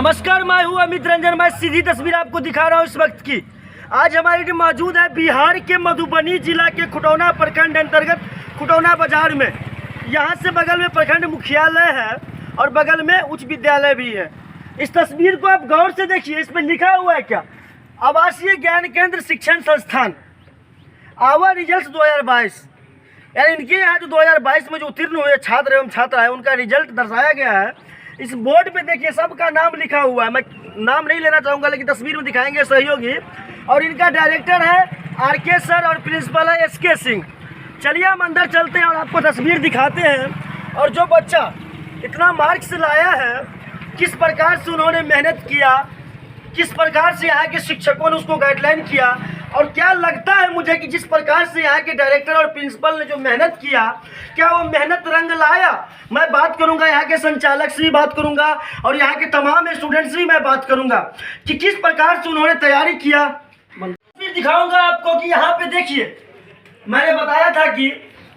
नमस्कार, मैं हूँ अमित रंजन। मैं सीधी तस्वीर आपको दिखा रहा हूँ इस वक्त की। आज हमारी टीम मौजूद है बिहार के मधुबनी जिला के खुटौना प्रखंड अंतर्गत खुटौना बाजार में। यहाँ से बगल में प्रखंड मुख्यालय है और बगल में उच्च विद्यालय भी है। इस तस्वीर को आप गौर से देखिए, इसमें लिखा हुआ है क्या? आवासीय ज्ञान केंद्र शिक्षण संस्थान आवर रिजल्ट 2022। यानी इनके यहाँ जो 2022 में जो उत्तीर्ण हुए छात्र एवं छात्रा है उनका रिजल्ट दर्शाया गया है। इस बोर्ड पे देखिए सबका नाम लिखा हुआ है। मैं नाम नहीं लेना चाहूँगा, लेकिन तस्वीर में दिखाएंगे सहयोगी। और इनका डायरेक्टर है आर.के. सर और प्रिंसिपल है एस.के. सिंह। चलिए हम अंदर चलते हैं और आपको तस्वीर दिखाते हैं। और जो बच्चा इतना मार्क्स लाया है, किस प्रकार से उन्होंने मेहनत किया, किस प्रकार से यहाँ के शिक्षकों ने उसको गाइडलाइन किया, और क्या लगता है मुझे कि जिस प्रकार से यहाँ के डायरेक्टर और प्रिंसिपल ने जो मेहनत किया, क्या वो मेहनत रंग लाया? मैं बात करूंगा यहाँ के संचालक से भी बात करूंगा और यहाँ के तमाम स्टूडेंट्स से भी मैं बात करूंगा कि किस प्रकार से उन्होंने तैयारी किया। फिर दिखाऊंगा आपको कि यहाँ पे देखिए, मैंने बताया था कि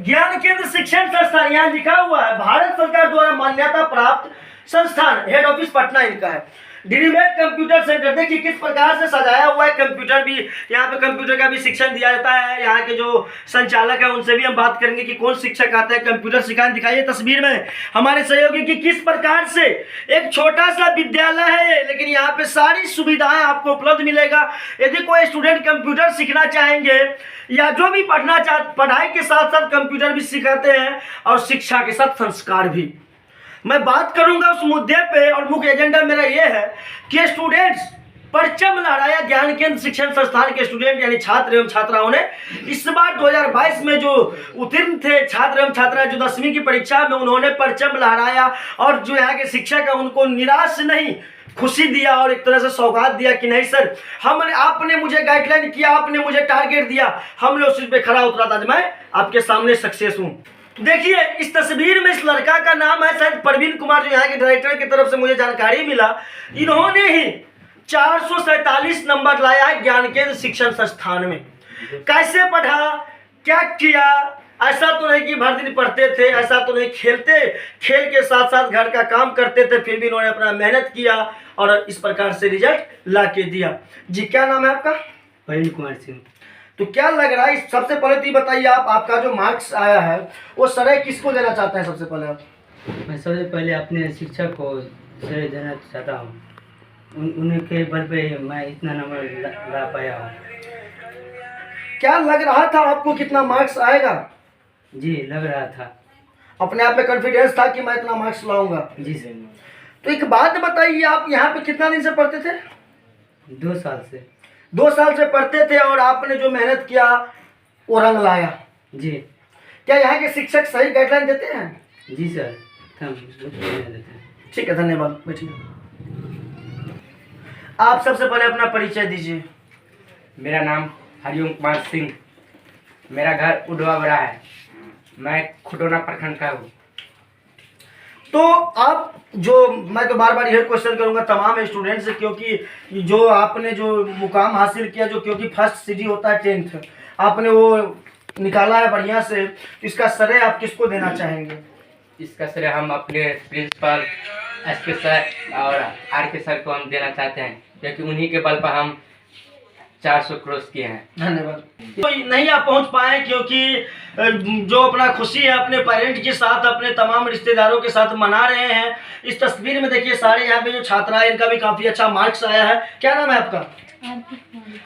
ज्ञान केंद्र शिक्षण संस्थान यहाँ लिखा हुआ है, भारत सरकार द्वारा मान्यता प्राप्त संस्थान, हेड ऑफिस पटना इनका है। डीडीमेट कंप्यूटर सेंटर देखिए किस प्रकार से सजाया हुआ है। कंप्यूटर भी यहाँ पे, कंप्यूटर का भी शिक्षण दिया जाता है। यहाँ के जो संचालक है उनसे भी हम बात करेंगे कि कौन शिक्षक आता है कंप्यूटर सिखाने। दिखाइए तस्वीर में हमारे सहयोगी कि किस प्रकार से एक छोटा सा विद्यालय है, लेकिन यहाँ पे सारी सुविधाएं आपको उपलब्ध मिलेगा। यदि कोई स्टूडेंट कंप्यूटर सीखना चाहेंगे या जो भी पढ़ना पढ़ाई के साथ साथ कंप्यूटर भी सिखाते हैं और शिक्षा के साथ संस्कार भी। मैं बात करूंगा उस मुद्दे पे, और मुख्य एजेंडा मेरा ये है कि स्टूडेंट्स परचम लहराया। ज्ञान केंद्र शिक्षण संस्थान के स्टूडेंट यानी छात्र एवं छात्राओं ने इस बार 2022 में जो उत्तीर्ण थे छात्र एवं छात्रा, जो 10वीं की परीक्षा में उन्होंने परचम लहराया और जो यहाँ के शिक्षक है उनको निराश नहीं, खुशी दिया और एक तरह से सौगात दिया कि नहीं सर, आपने मुझे गाइडलाइन किया, आपने मुझे टारगेट दिया, हमने उस पे खरा उतरा था, आज मैं आपके सामने सक्सेस हूँ। देखिए इस तस्वीर में इस लड़का का नाम है शायद प्रवीण कुमार, जो यहाँ के डायरेक्टर की तरफ से मुझे जानकारी मिला। इन्होंने ही 447 नंबर लाया है ज्ञान केंद्र शिक्षण संस्थान में। कैसे पढ़ा, क्या किया? ऐसा तो नहीं कि भर दिन पढ़ते थे, ऐसा तो नहीं, खेलते खेल के साथ साथ घर का काम करते थे, फिर भी इन्होंने अपना मेहनत किया और इस प्रकार से रिजल्ट ला के दिया। जी क्या नाम है आपका? प्रवीण कुमार सिंह। तो क्या लग रहा है, सबसे पहले तो ये बताइए आपका जो मार्क्स आया है वो श्रेय किसको देना चाहते हैं? सबसे पहले आप? मैं सबसे पहले अपने शिक्षक को श्रेय देना चाहता हूँ। उनके बल पे मैं इतना नंबर ला पाया हूँ। क्या लग रहा था आपको कितना मार्क्स आएगा? जी लग रहा था, अपने आप में कॉन्फिडेंस था कि मैं इतना मार्क्स लाऊंगा? जी सर। तो एक बात बताइए, आप यहाँ पे कितना दिन से पढ़ते थे? 2 साल से। 2 साल से पढ़ते थे और आपने जो मेहनत किया वो रंग लाया। जी। क्या यहाँ के शिक्षक सही गाइडलाइन देते हैं? जी सर, देते हैं। ठीक है, धन्यवाद, बैठिए। आप सबसे पहले अपना परिचय दीजिए। मेरा नाम हरिओम कुमार सिंह, मेरा घर उडवा बड़ा है, मैं खुटौना प्रखंड का हूँ। तो आप जो, मैं तो बार बार यही क्वेश्चन करूंगा तमाम स्टूडेंट से, क्योंकि जो आपने जो मुकाम हासिल किया, जो क्योंकि फर्स्ट सीढ़ी होता है 10th, आपने वो निकाला है बढ़िया से, तो इसका श्रेय आप किसको देना चाहेंगे? इसका श्रेय हम अपने प्रिंसिपल एस.के. सर और आर.के. सर को हम देना चाहते हैं, क्योंकि उन्हीं के बल पर हम 400 क्रॉस किए हैं। धन्यवाद। तो नहीं आप पहुंच पाए क्योंकि जो अपना खुशी है अपने पेरेंट के साथ, अपने तमाम रिश्तेदारों के साथ मना रहे हैं। इस तस्वीर में देखिए सारे यहाँ पे जो छात्रा है इनका भी काफी अच्छा मार्क्स आया है। क्या नाम है आपका?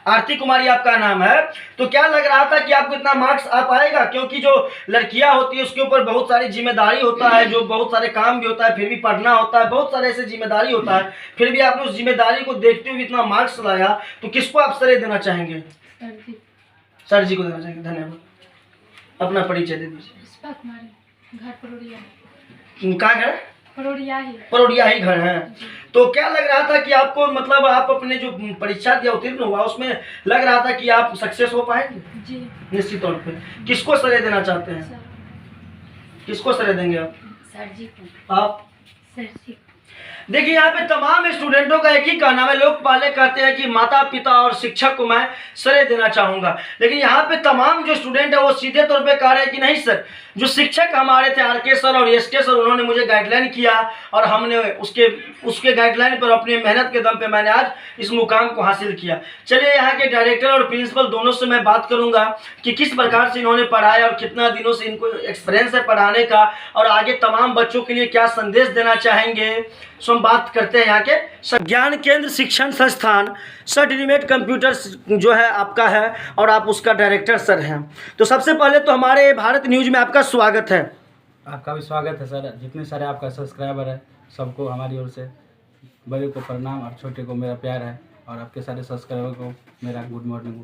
आरती कुमारी आपका नाम है। तो क्या लग रहा था कि आपको इतना मार्क्स आ पाएगा? क्योंकि जो लड़कियां होती है उसके ऊपर बहुत सारी जिम्मेदारी होता है, जो बहुत सारे काम भी होता है, फिर भी पढ़ना होता है, बहुत सारे ऐसे जिम्मेदारी होता है, फिर भी आपने उस जिम्मेदारी को देखते हुए इतना मार्क्स लाया, तो किसको आप श्रेय देना चाहेंगे? सर जी को देना चाहेंगे। धन्यवाद। अपना परिचय दे दीजिए। कहाँ घर? परोड़िया ही घर है। तो क्या लग रहा था कि आपको, मतलब आप अपने जो परीक्षा दिया उत्तीर्ण हुआ उसमें लग रहा था कि आप सक्सेस हो पाएंगे? जी निश्चित तौर पे। किसको श्रेय देना चाहते हैं? किसको श्रेय देंगे आप? सर जी को। आप? सर जी। देखिए यहाँ पे तमाम स्टूडेंटों का एक ही कहना है। लोग पहले कहते हैं कि माता पिता और शिक्षक को मैं श्रेय देना चाहूँगा, लेकिन यहाँ पे तमाम जो स्टूडेंट है वो सीधे तौर पे कह रहे हैं कि नहीं सर, जो शिक्षक हमारे थे आर.के. सर और एस.के. सर, उन्होंने मुझे गाइडलाइन किया और हमने उसके गाइडलाइन पर अपनी मेहनत के दम पे मैंने आज इस मुकाम को हासिल किया। चलिए यहाँ के डायरेक्टर और प्रिंसिपल दोनों से मैं बात करूँगा कि किस प्रकार से इन्होंने पढ़ाया और कितना दिनों से इनको एक्सपीरियंस है पढ़ाने का, और आगे तमाम बच्चों के लिए क्या संदेश देना चाहेंगे। सो हम बात करते हैं यहाँ के ज्ञान केंद्र शिक्षण संस्थान सर्टिफिकेट कंप्यूटर जो है आपका है और आप उसका डायरेक्टर सर हैं। तो सबसे पहले तो हमारे भारत न्यूज़ में आपका स्वागत है। आपका भी स्वागत है सर। जितने सारे आपका सब्सक्राइबर है सबको हमारी ओर से बड़े को प्रणाम और छोटे को मेरा प्यार है, और आपके सारे सब्सक्राइबर को मेरा गुड मॉर्निंग।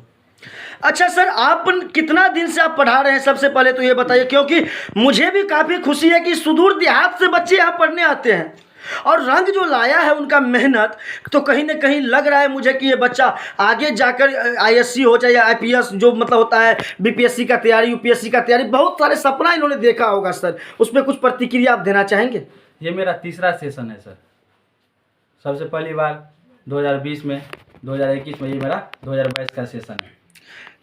अच्छा सर, आप कितना दिन से आप पढ़ा रहे हैं, सबसे पहले तो ये बताइए, क्योंकि मुझे भी काफ़ी खुशी है कि सुदूर देहात से बच्चे यहाँ पढ़ने आते हैं और रंग जो लाया है उनका मेहनत, तो कहीं ना कहीं लग रहा है मुझे कि ये बच्चा आगे जाकर आईएससी हो चाहे आईपीएस जो मतलब होता है बीपीएससी का तैयारी, यूपीएससी का तैयारी, बहुत सारे सपना इन्होंने देखा होगा सर। उस पर कुछ प्रतिक्रिया आप देना चाहेंगे? ये मेरा तीसरा सेशन है सर। सबसे पहली बार 2020 में, 2021 में, ये मेरा 2022 का सेशन है।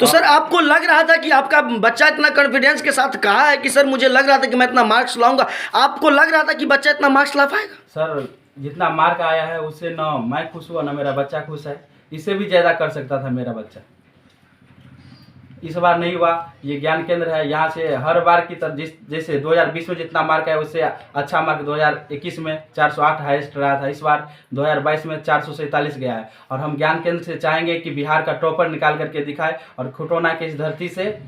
तो सर आपको लग रहा था कि आपका बच्चा इतना कॉन्फिडेंस के साथ कहा है कि सर मुझे लग रहा था कि मैं इतना मार्क्स लाऊंगा, आपको लग रहा था कि बच्चा इतना मार्क्स ला पाएगा? सर जितना मार्क आया है उससे ना मैं खुश हुआ ना मेरा बच्चा खुश है। इससे भी ज़्यादा कर सकता था मेरा बच्चा, इस बार नहीं हुआ। ये ज्ञान केंद्र है, यहाँ से हर बार की तरह जैसे 2020 में जितना मार्क है उससे अच्छा मार्क 2021 में 408 हाईएस्ट रहा था, इस बार 2022 में 447 गया है। और हम ज्ञान केंद्र से चाहेंगे कि बिहार का टॉपर निकाल करके दिखाए और खुटौना की इस धरती से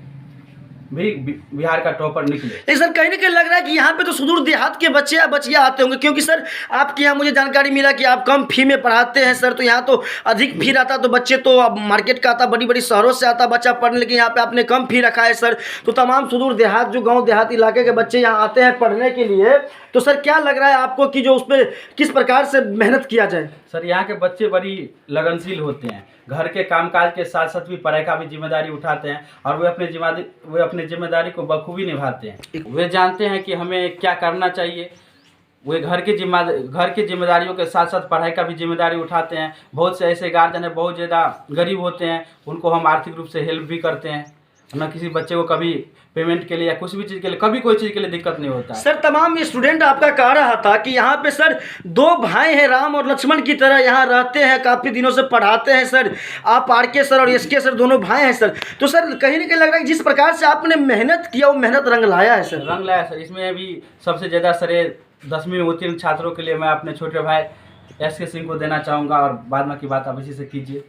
भी बिहार का टॉपर निकले। नहीं सर, कहीं ना कहीं लग रहा है कि यहाँ पे तो सुदूर देहात के बच्चे या बच्चियाँ आते होंगे, क्योंकि सर आपके यहाँ मुझे जानकारी मिला कि आप कम फी में पढ़ाते हैं सर। तो यहाँ तो अधिक फी रहता, तो बच्चे तो अब मार्केट का आता, बड़ी बड़ी शहरों से आता बच्चा पढ़ने, लेकिन यहाँ पे आपने कम फी रखा है सर। तो तमाम सुदूर देहात जो गाँव देहात इलाके के बच्चे यहाँ आते हैं पढ़ने के लिए, तो सर क्या लग रहा है आपको कि जो उस पर किस प्रकार से मेहनत किया जाए? सर यहाँ के बच्चे बड़ी लगनशील होते हैं, घर के कामकाज के साथ साथ भी पढ़ाई का भी जिम्मेदारी उठाते हैं और वे अपने जिम्मेदारी को बखूबी निभाते हैं। वे जानते हैं कि हमें क्या करना चाहिए। वे घर की जिम्मेदारियों के साथ साथ पढ़ाई का भी जिम्मेदारी उठाते हैं। बहुत से ऐसे गार्जियन हैं बहुत ज़्यादा गरीब होते हैं, उनको हम आर्थिक रूप से हेल्प भी करते हैं। न किसी बच्चे को कभी पेमेंट के लिए या कुछ भी चीज़ के लिए कभी कोई चीज़ के लिए दिक्कत नहीं होता है। सर तमाम स्टूडेंट आपका कह रहा था कि यहाँ पे सर दो भाई हैं, राम और लक्ष्मण की तरह यहाँ रहते हैं, काफ़ी दिनों से पढ़ाते हैं सर। आप आर.के. सर और एस.के. सर दोनों भाई हैं सर। तो सर कहीं ना कहीं लग रहा है कि जिस प्रकार से आपने मेहनत किया वो मेहनत रंग लाया है सर। रंग लाया सर। इसमें भी सबसे ज़्यादा श्रेय 10वीं में उत्तीर्ण छात्रों के लिए मैं अपने छोटे भाई एस.के. सिंह को देना चाहूँगा, और बाद में की बात आप इसी से कीजिए।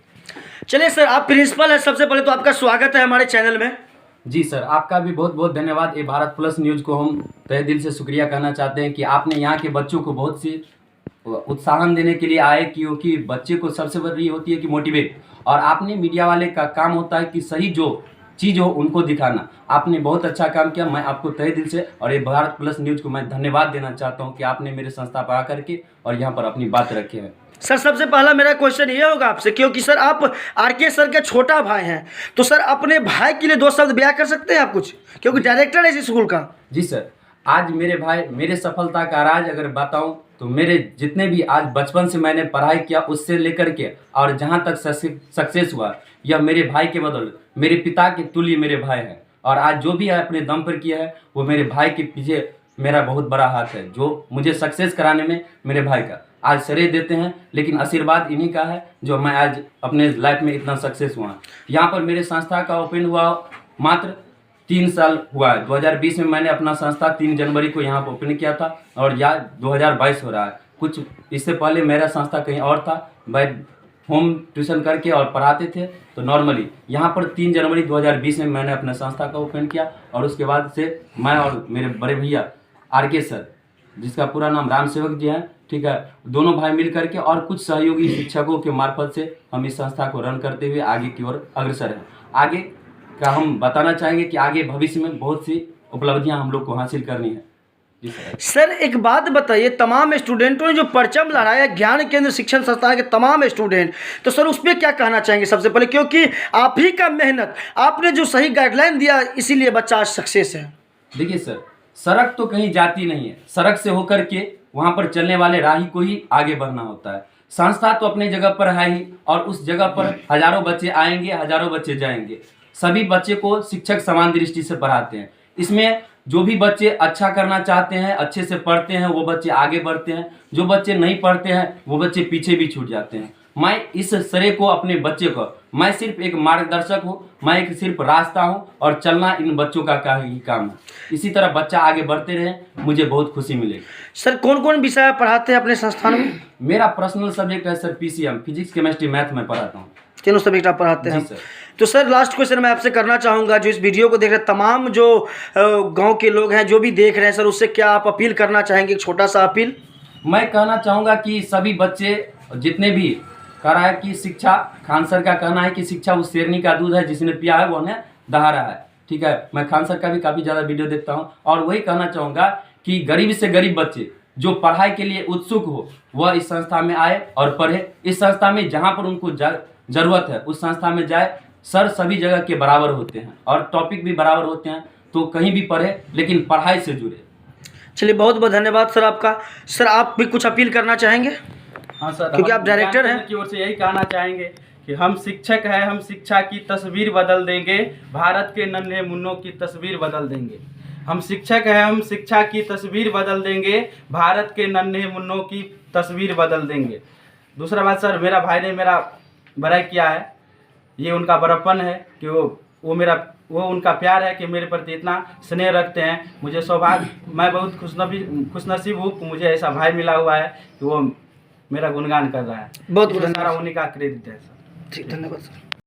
चलिए सर, आप प्रिंसिपल हैं, सबसे पहले तो आपका स्वागत है हमारे चैनल में। जी सर, आपका भी बहुत बहुत धन्यवाद। ये भारत प्लस न्यूज़ को हम तहे दिल से शुक्रिया कहना चाहते हैं कि आपने यहाँ के बच्चों को बहुत सी उत्साहन देने के लिए आए, क्योंकि बच्चे को सबसे बड़ी होती है कि मोटिवेट, और आपने मीडिया वाले का काम होता है कि सही जो चीज़ हो उनको दिखाना। आपने बहुत अच्छा काम किया। मैं आपको तहे दिल से और ये भारत प्लस न्यूज़ को मैं धन्यवाद देना चाहता हूँ कि आपने मेरे संस्था पर आकर के और यहाँ पर अपनी बात रखे हैं। सर सबसे पहला मेरा क्वेश्चन ये होगा आपसे, क्योंकि सर आप आर.के. सर के छोटा भाई हैं, तो सर अपने भाई के लिए दो शब्द बयां कर सकते हैं आप कुछ, क्योंकि डायरेक्टर है इस स्कूल का। जी सर, आज मेरे भाई मेरे सफलता का राज अगर बताऊं तो मेरे जितने भी आज बचपन से मैंने पढ़ाई किया उससे लेकर के और जहां तक सक्सेस हुआ, यह मेरे भाई के बदौलत, मेरे पिता के तुल्य मेरे भाई हैं। और आज जो भी है अपने दम पर किया है वो मेरे भाई के पीछे मेरा बहुत बड़ा हाथ है, जो मुझे सक्सेस कराने में मेरे भाई का आज श्रेय देते हैं, लेकिन आशीर्वाद इन्हीं का है जो मैं आज अपने लाइफ में इतना सक्सेस हुआ। यहाँ पर मेरे संस्था का ओपन हुआ मात्र 3 साल हुआ है। 2020 में मैंने अपना संस्था 3 जनवरी को यहाँ पर ओपन किया था और यह 2022 हो रहा है। कुछ इससे पहले मेरा संस्था कहीं और था, मैं होम ट्यूशन करके और पढ़ाते थे। तो नॉर्मली यहाँ पर 3 जनवरी 2020 में मैंने अपना संस्था का ओपन किया और उसके बाद से मैं और मेरे बड़े भैया आर.के. सर, जिसका पूरा नाम राम सेवक जी है, ठीक है, दोनों भाई मिल करके और कुछ सहयोगी शिक्षकों के मार्फत से हम इस संस्था को रन करते हुए आगे की ओर अग्रसर हैं। आगे का हम बताना चाहेंगे कि आगे भविष्य में बहुत सी उपलब्धियां हम लोग को हासिल करनी है। जी सर एक बात बताइए, तमाम स्टूडेंटों ने जो परचम लहराया ज्ञान केंद्र शिक्षण संस्थान के तमाम स्टूडेंट, तो सर उस पर क्या कहना चाहेंगे सबसे पहले, क्योंकि आप ही का मेहनत, आपने जो सही गाइडलाइन दिया इसीलिए बच्चा आज सक्सेस है। देखिए सर, सड़क तो कहीं जाती नहीं है, सड़क से होकर के वहाँ पर चलने वाले राही को ही आगे बढ़ना होता है। संस्था तो अपने जगह पर है ही, और उस जगह पर हजारों बच्चे आएंगे, हजारों बच्चे जाएंगे। सभी बच्चे को शिक्षक समान दृष्टि से पढ़ाते हैं। इसमें जो भी बच्चे अच्छा करना चाहते हैं, अच्छे से पढ़ते हैं, वो बच्चे आगे बढ़ते हैं। जो बच्चे नहीं पढ़ते हैं वो बच्चे पीछे भी छूट जाते हैं। मैं इस श्रेय को अपने बच्चे को, मैं सिर्फ एक मार्गदर्शक हूँ, मैं एक सिर्फ रास्ता हूँ, और चलना इन बच्चों का ही काम है। इसी तरह बच्चा आगे बढ़ते रहे, मुझे बहुत खुशी मिलेगी। सर कौन कौन विषय आप पढ़ाते हैं अपने संस्थान में? मेरा पर्सनल सब्जेक्ट है sir PCM, physics chemistry math में पढ़ाता हूँ। तीनों सब्जेक्ट आप पढ़ाते हैं? जी सर। तो सर लास्ट क्वेश्चन मैं आपसे करना चाहूँगा, जो इस वीडियो को देख रहे तमाम जो गांव के लोग हैं, जो भी देख रहे हैं सर, उससे क्या आप अपील करना चाहेंगे? एक छोटा सा अपील। मैं कहना चाहूँगा कि सभी बच्चे जितने भी कह रहा है कि शिक्षा, खान सर का कहना है कि शिक्षा उस शेरनी का दूध है जिसने पिया है वो उन्हें दहा रहा है। ठीक है, मैं खान सर का भी काफ़ी ज़्यादा वीडियो देखता हूँ, और वही कहना चाहूँगा कि गरीब से गरीब बच्चे जो पढ़ाई के लिए उत्सुक हो वह इस संस्था में आए और पढ़े। इस संस्था में जहाँ पर उनको ज़रूरत है उस संस्था में जाए। सर सभी जगह के बराबर होते हैं और टॉपिक भी बराबर होते हैं, तो कहीं भी पढ़े लेकिन पढ़ाई से जुड़े। चलिए बहुत बहुत धन्यवाद सर आपका। सर आप भी कुछ अपील करना चाहेंगे? हाँ सर, क्योंकि हम आप डायरेक्टर विज्ञान हैं। केंद्र की ओर से यही कहना चाहेंगे कि हम शिक्षक हैं, हम शिक्षा की तस्वीर बदल देंगे, भारत के नन्हे मुन्नों की तस्वीर बदल देंगे। हम शिक्षक हैं, हम शिक्षा की तस्वीर बदल देंगे, भारत के नन्हे मुन्नों की तस्वीर बदल देंगे। दूसरा बात सर, मेरा भाई ने मेरा बड़ाई किया है, ये उनका बड़प्पन है कि वो उनका प्यार है कि मेरे प्रति इतना स्नेह रखते हैं। मुझे सौभाग्य, मैं बहुत खुशनसीब हूँ कि मुझे ऐसा भाई मिला हुआ है कि वो मेरा गुणगान कर रहा है। बहुत इसमें धन्यवाद। सारा उन्हीं का क्रेडिट है सर। ठीक, धन्यवाद सर।